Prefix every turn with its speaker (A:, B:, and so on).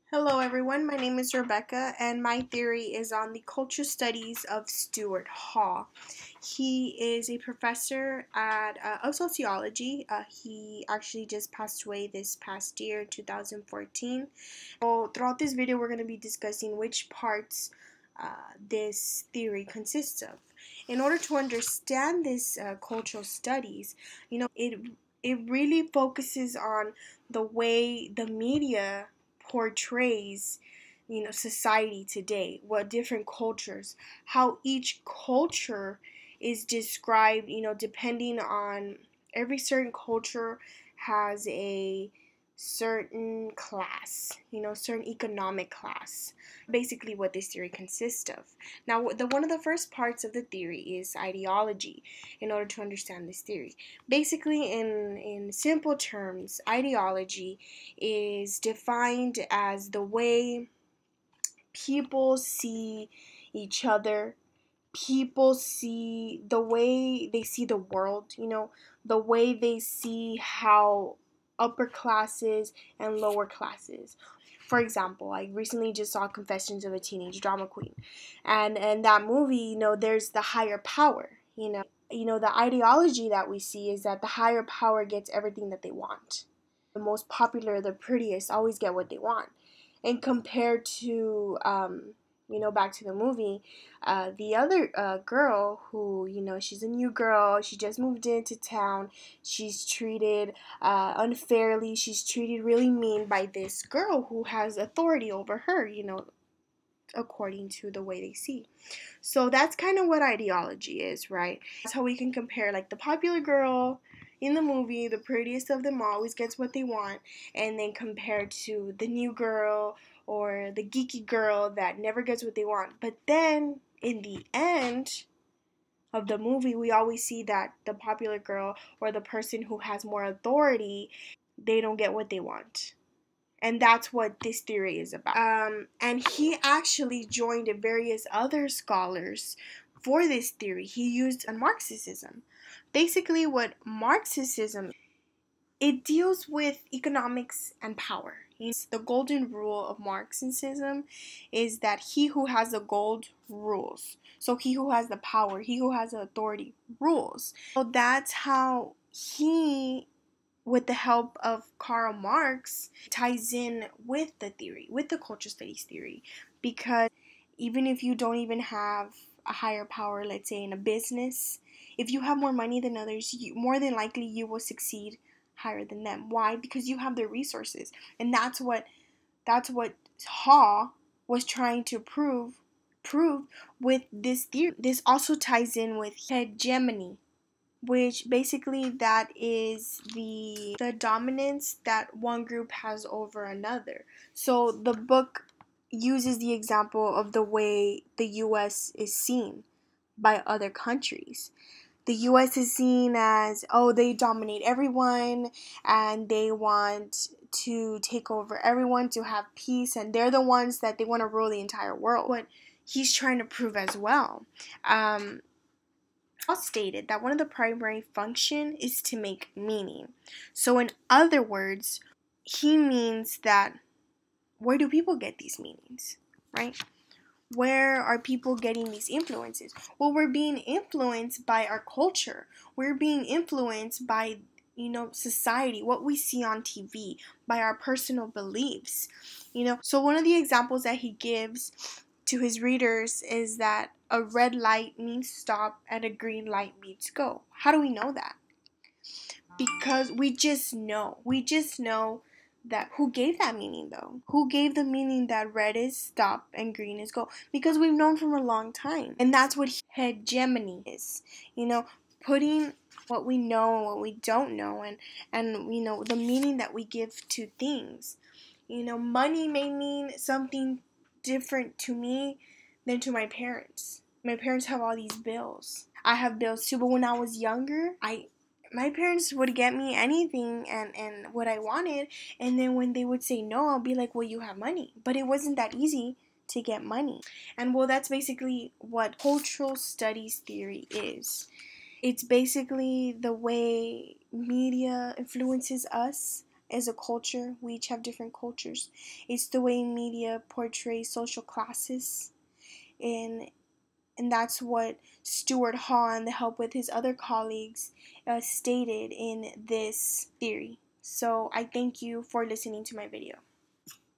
A: Hello, everyone. My name is Rebecca, and my theory is on the culture studies of Stuart Hall. He is a professor of sociology. He actually just passed away this past year, 2014. So, throughout this video, we're going to be discussing which parts this theory consists of. In order to understand this cultural studies, it really focuses on the way the media portrays society today, what different cultures, how each culture is described, depending on every certain culture has a certain class, certain economic class. Basically what this theory consists of. Now, the one of the first parts of the theory is ideology. In order to understand this theory, basically in simple terms, ideology is defined as the way people see each other, people see the way they see the world, the way they see how upper classes and lower classes. For example, I recently just saw Confessions of a Teenage Drama Queen. And in that movie, there's the higher power, the ideology that we see is that the higher power gets everything that they want. The most popular, the prettiest, always get what they want. And compared to, back to the movie, the other girl who, she's a new girl, she just moved into town, she's treated unfairly, she's treated really mean by this girl who has authority over her, according to the way they see. So that's kind of what ideology is, right? That's how we can compare, like, the popular girl in the movie, the prettiest of them all, always gets what they want, and then compared to the new girl or the geeky girl that never gets what they want. But then in the end of the movie, we always see that the popular girl or the person who has more authority, they don't get what they want. And that's what this theory is about. And he actually joined various other scholars for this theory. He used Marxism. Basically, what Marxism, it deals with economics and power. The golden rule of Marxism is that he who has the gold rules. So he who has the power, he who has the authority rules. So that's how he, with the help of Karl Marx, ties in with the theory, with the culture studies theory. Because even if you don't even have a higher power, let's say in a business, if you have more money than others, more than likely you will succeed higher than them. Why? Because you have the resources. And that's what Hall was trying to prove with this theory. This also ties in with hegemony, which basically that is the dominance that one group has over another. So the book uses the example of the way the US is seen by other countries. The US is seen as, oh, they dominate everyone and they want to take over everyone to have peace, and they're the ones that they want to rule the entire world. What he's trying to prove as well. Stated that one of the primary function is to make meaning. So in other words, he means that where do people get these meanings, right? Where are people getting these influences? Well, we're being influenced by our culture. We're being influenced by, society, what we see on TV, by our personal beliefs. So one of the examples that he gives to his readers is that a red light means stop and a green light means go. How do we know that? Because we just know. We just know that. Who gave that meaning, though? Who gave the meaning that red is stop and green is go? Because we've known from a long time. And that's what hegemony is. Putting what we know and what we don't know, and the meaning that we give to things. Money may mean something different to me than to my parents. My parents have all these bills. I have bills too, but when I was younger, my parents would get me anything and what I wanted, and then when they would say no, I'll be like, well, you have money. But it wasn't that easy to get money. And well, that's basically what cultural studies theory is. It's basically the way media influences us is a culture. We each have different cultures. It's the way media portrays social classes, and that's what Stuart Hall, and the help with his other colleagues, stated in this theory. So I thank you for listening to my video.